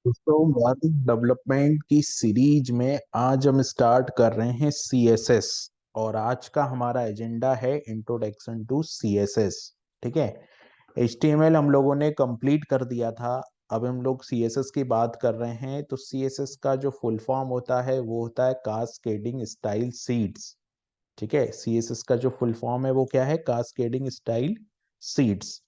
दोस्तों mobile development की series में आज हम स्टार्ट कर रहे हैं सीएसएस। और आज का हमारा एजेंडा है इंट्रोडक्शन टू सीएसएस। ठीक है। एचटीएमएल हम लोगों ने कंप्लीट कर दिया था। अब हम लोग सीएसएस की बात कर रहे हैं। तो सीएसएस का जो फुल फॉर्म होता है वो होता है कास्केडिंग स्टाइल सीड्स। ठीक है। सीएसएस का जो फुल फॉर्म है वो क्या है? Cascading style seeds.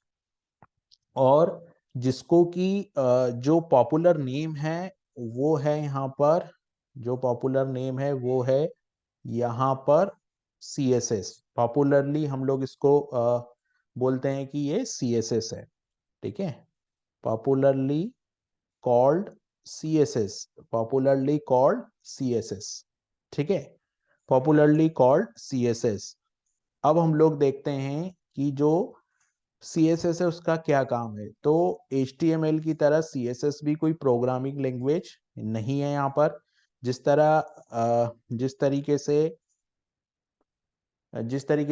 और जिसको कि जो पॉपुलर नेम है वो है यहाँ पर, जो पॉपुलर नेम है वो है यहाँ पर सीएसएस। पॉपुलरली हम लोग इसको बोलते हैं कि ये सीएसएस है। ठीक है। Popularly called CSS. Popularly called CSS. ठीक है। Popularly called CSS. अब हम लोग देखते हैं कि जो सीएसएस है उसका क्या काम है। तो एचटीएमएल की तरह सीएसएस भी कोई प्रोग्रामिंग लैंग्वेज नहीं है यहाँ पर। जिस तरह जिस तरीके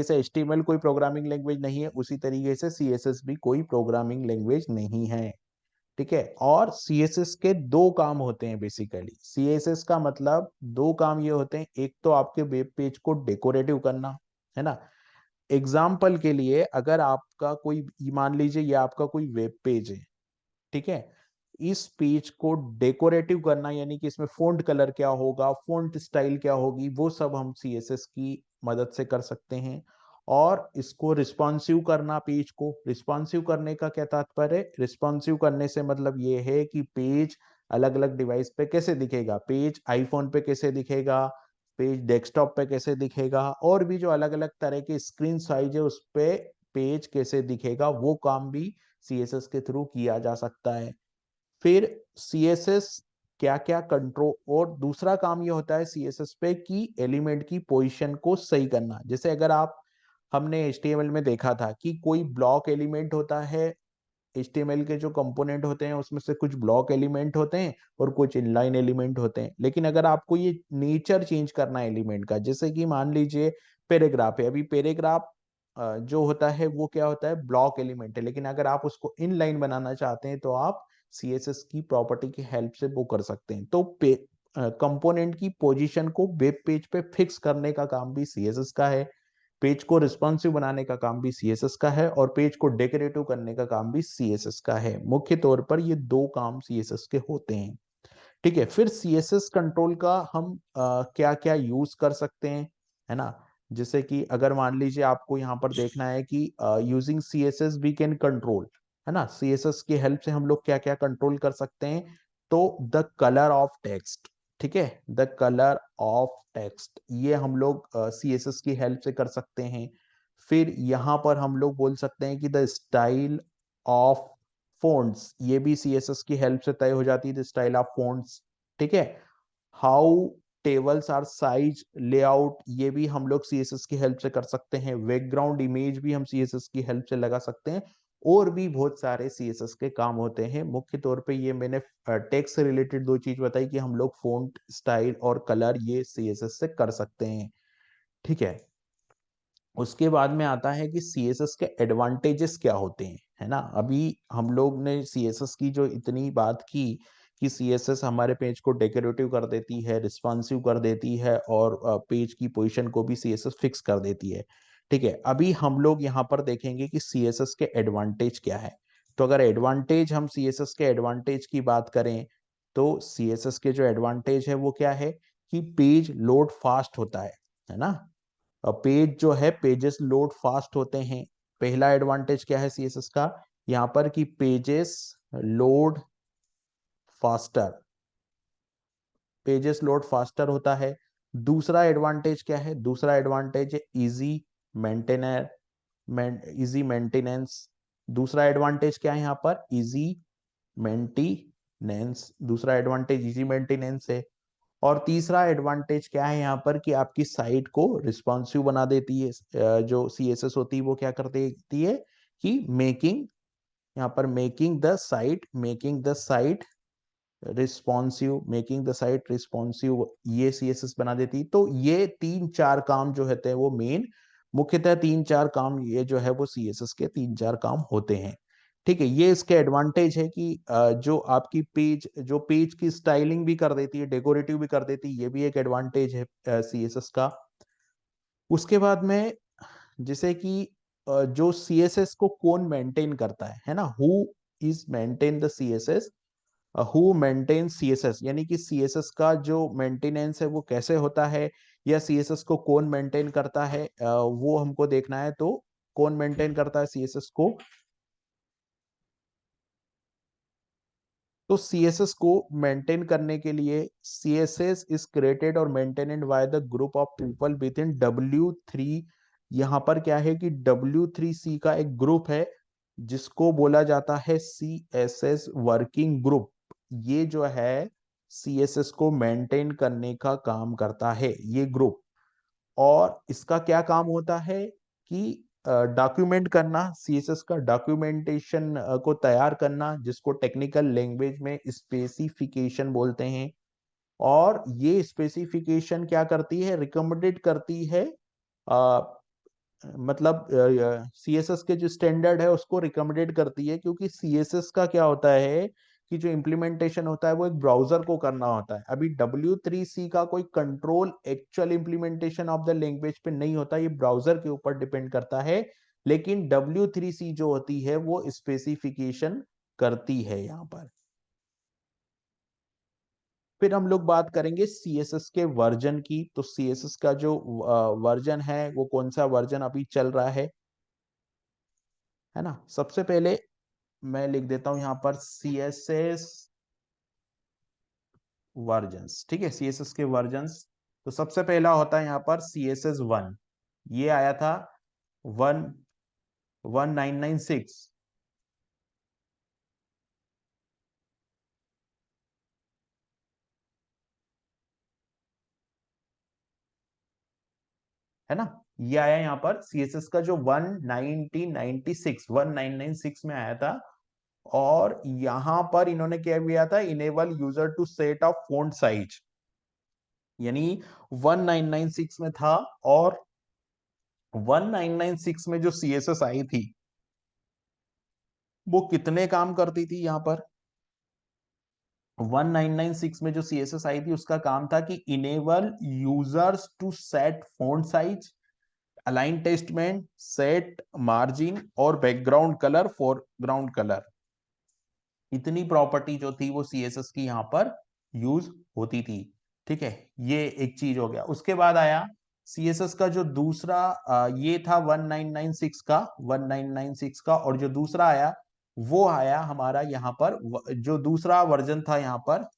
से एचटीएमएल कोई प्रोग्रामिंग लैंग्वेज नहीं है, उसी तरीके से सीएसएस भी कोई प्रोग्रामिंग लैंग्वेज नहीं है। ठीक है। और सीएसएस के दो काम होते हैं बेसिकली। सीएसएस का मतलब दो काम ये होते हैं, एक तो आपके वेब पेज को डेकोरेटिव करना, है ना। एग्जाम्पल के लिए अगर आपका कोई, मान लीजिए ये आपका कोई वेब पेज है। ठीक है। इस पेज को डेकोरेटिव करना यानी कि इसमें फ़ॉन्ट कलर क्या होगा, फ़ॉन्ट स्टाइल क्या होगी, वो सब हम सीएसएस की मदद से कर सकते हैं। और इसको रिस्पॉन्सिव करना, पेज को रिस्पॉन्सिव करने का क्या तात्पर्य है? रिस्पॉन्सिव करने से मतलब ये है कि पेज अलग अलग डिवाइस पे कैसे दिखेगा, पेज आईफोन पे कैसे दिखेगा, पेज डेस्कटॉप पे कैसे दिखेगा, और भी जो अलग अलग तरह के स्क्रीन साइज है उस पे पेज कैसे दिखेगा, वो काम भी सीएसएस के थ्रू किया जा सकता है। फिर सीएसएस क्या क्या कंट्रोल, और दूसरा काम ये होता है सीएसएस पे कि एलिमेंट की पोजीशन को सही करना। जैसे अगर आप, हमने एचटीएमएल में देखा था कि कोई ब्लॉक एलिमेंट होता है। एचटीएमएल के जो कंपोनेंट होते हैं उसमें से कुछ ब्लॉक एलिमेंट होते हैं और कुछ इनलाइन एलिमेंट होते हैं। लेकिन अगर आपको ये नेचर चेंज करना है एलिमेंट का, जैसे कि मान लीजिए पैराग्राफ है, अभी पैराग्राफ जो होता है वो क्या होता है? ब्लॉक एलिमेंट है। लेकिन अगर आप उसको इनलाइन बनाना चाहते हैं तो आप सीएसएस की प्रॉपर्टी की हेल्प से वो कर सकते हैं। तो कंपोनेंट की पोजीशन को वेब पेज पे फिक्स करने का काम भी सीएसएस का है। पेज को रिस्पॉन्सिव बनाने का काम भी सीएसएस का है, और पेज को डेकोरेटिव करने का काम भी सीएसएस का है। मुख्य तौर पर ये दो काम सीएसएस के होते हैं। ठीक है। फिर सीएसएस कंट्रोल का हम क्या क्या यूज कर सकते हैं, है ना। जैसे कि अगर मान लीजिए आपको यहाँ पर देखना है कि using CSS we can control, है ना, सीएसएस की हेल्प से हम लोग क्या क्या कंट्रोल कर सकते हैं। तो द कलर ऑफ टेक्स्ट, ठीक है, द कलर ऑफ टेक्स्ट ये हम लोग सीएसएस की हेल्प से कर सकते हैं। फिर यहाँ पर हम लोग बोल सकते हैं कि द स्टाइल ऑफ फ़ॉन्ट्स, ये भी सीएसएस की हेल्प से तय हो जाती है, द स्टाइल ऑफ फ़ॉन्ट्स। ठीक है। How tables are size layout, ये भी हम लोग सीएसएस की हेल्प से कर सकते हैं। बैकग्राउंड इमेज भी हम सीएसएस की हेल्प से लगा सकते हैं। और भी बहुत सारे सीएसएस के काम होते हैं। मुख्य तौर पे ये मैंने टेक्स्ट से रिलेटेड दो चीज बताई कि हम लोग फ़ॉन्ट स्टाइल और कलर ये सीएसएस से कर सकते हैं। ठीक है। उसके बाद में आता है कि सीएसएस के एडवांटेजेस क्या होते हैं, है ना। अभी हम लोग ने सीएसएस की जो इतनी बात की कि सीएसएस हमारे पेज को डेकोरेटिव कर देती है, रिस्पॉन्सिव कर देती है, और पेज की पोजीशन को भी सीएसएस फिक्स कर देती है। ठीक है। अभी हम लोग यहाँ पर देखेंगे कि सीएसएस के एडवांटेज क्या है। तो अगर एडवांटेज, हम सीएसएस के एडवांटेज की बात करें तो सीएसएस के जो एडवांटेज है वो क्या है कि पेज लोड फास्ट होता है ना। पेज जो है, पेजेस लोड फास्ट होते हैं। पहला एडवांटेज क्या है सीएसएस का यहाँ पर कि pages load faster, pages load faster होता है। दूसरा एडवांटेज क्या है? दूसरा एडवांटेज है इजी मेंटेनर, इजी मेंटेनेंस। दूसरा एडवांटेज क्या है यहाँ पर? Easy maintenance. दूसरा एडवांटेज इजी मेंटेनेंस है। और तीसरा एडवांटेज क्या है यहाँ पर कि आपकी साइट को रिस्पॉन्सिव बना देती है। जो सीएसएस होती है वो क्या कर देती है कि मेकिंग, यहाँ पर making the site responsive, making the site responsive, ये सीएसएस बना देती है। तो ये तीन चार काम जो होते हैं वो मेन, मुख्यतः तीन चार काम ये जो है वो सीएसएस के तीन चार काम होते हैं। ठीक है, ये इसके एडवांटेज है कि जो आपकी पेज की स्टाइलिंग भी कर देती है, डेकोरेटिव भी कर देती है, ये भी एक एडवांटेज है सीएसएस का। उसके बाद में जैसे कि जो सीएसएस को कौन मेंटेन करता है ना, who is maintain the CSS, who maintain CSS, यानी कि सीएसएस का जो मेंटेनेंस है वो कैसे होता है, या सीएसएस को कौन मेंटेन करता है, वो हमको देखना है। तो कौन मेंटेन करता है सीएसएस को? तो सीएसएस को मेंटेन करने के लिए सीएसएस इज क्रिएटेड और maintained by the group of people with in W3। यहाँ पर क्या है कि W3C का एक ग्रुप है जिसको बोला जाता है सीएसएस वर्किंग ग्रुप। ये जो है सीएसएस को मेंटेन करने का काम करता है ये ग्रुप। और इसका क्या काम होता है कि डॉक्यूमेंट करना, सीएसएस का डॉक्यूमेंटेशन को तैयार करना, जिसको टेक्निकल लैंग्वेज में स्पेसिफिकेशन बोलते हैं। और ये स्पेसिफिकेशन क्या करती है, रिकमेंडेड करती है, अ, मतलब सीएसएस के जो स्टैंडर्ड है उसको रिकमेंडेड करती है, क्योंकि सीएसएस का क्या होता है कि जो इम्प्लीमेंटेशन होता है वो एक ब्राउजर को करना होता है। अभी W3C का कोई control actual implementation of the language पे नहीं होता, ये ब्राउजर के ऊपर डिपेंड करता है। लेकिन W3C जो होती है वो स्पेसिफिकेशन करती है यहाँ पर। फिर हम लोग बात करेंगे सीएसएस के वर्जन की। तो सीएसएस का जो वर्जन है वो कौन सा वर्जन अभी चल रहा है ना। सबसे पहले मैं लिख देता हूं यहाँ पर सीएसएस वर्जन्स। ठीक है, सीएसएस के वर्जन्स। तो सबसे पहला होता है यहाँ पर CSS1। ये आया था 1996, है ना। ये आया यहाँ पर सीएसएस का जो 1996 में आया था। और यहां पर इन्होंने क्या किया था, enable user to set of font size, यानी 1996 में था। और 1996 में जो सीएसएस आई थी वो कितने काम करती थी यहाँ पर। 1996 में जो सीएसएस आई थी उसका काम था कि enable users to set font size, align टेक्स्टमेंट, सेट मार्जिन और बैकग्राउंड कलर, फोरग्राउंड कलर। इतनी प्रॉपर्टी जो थी वो सीएसएस की यहाँ पर यूज होती थी। ठीक है, ये एक चीज हो गया। उसके बाद आया सीएसएस का जो दूसरा, ये था 1996 का, 1996 का। और जो दूसरा आया वो आया हमारा यहाँ पर, जो दूसरा वर्जन था यहाँ पर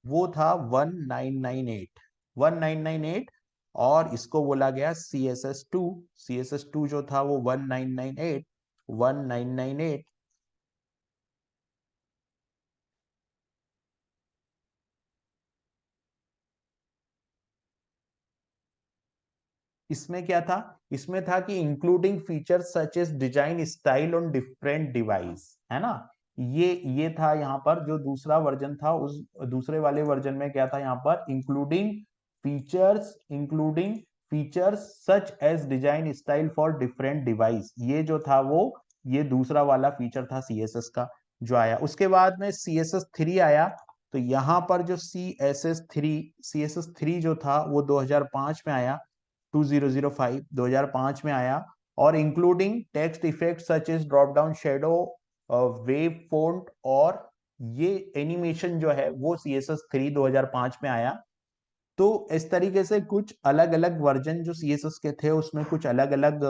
वो था 1998, 1998। और इसको बोला गया CSS2। CSS2 जो था वो 1998, 1998। इसमें क्या था, इसमें था कि including features such as design style on different device, है ना। ये था यहाँ पर जो दूसरा वर्जन था। उस दूसरे वाले वर्जन में क्या था यहाँ पर, including features such as design style for different device. ये जो था वो ये दूसरा वाला फीचर था सीएसएस का जो आया। उसके बाद में CSS3 आया। तो यहाँ पर जो CSS3 जो था वो 2005 में आया, 2005 2005 में आया। और including text effect such as drop down shadow, wave font, और ये एनिमेशन जो है वो CSS3 2005 में आया। तो इस तरीके से कुछ अलग अलग वर्जन जो सीएसएस के थे उसमें कुछ अलग अलग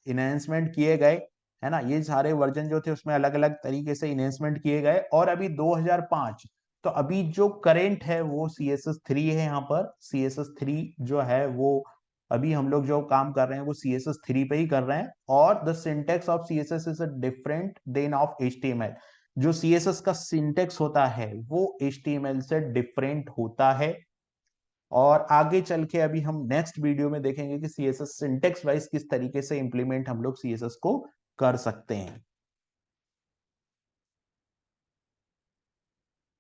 इनहेंसमेंट किए गए, है ना। ये सारे वर्जन जो थे उसमें अलग अलग तरीके से इनहेंसमेंट किए गए। और अभी 2005, तो अभी जो करेंट है वो CSS3 है। यहाँ पर CSS3 जो है वो अभी हम लोग जो काम कर रहे हैं वो CSS3 पे ही कर रहे हैं। और the syntax of CSS is different than of HTML। जो CSS का सिंटेक्स होता है वो HTML से डिफरेंट होता है। और आगे चल के अभी हम नेक्स्ट वीडियो में देखेंगे कि सीएसएस सिंटेक्स वाइज किस तरीके से इंप्लीमेंट हम लोग सीएसएस को कर सकते हैं।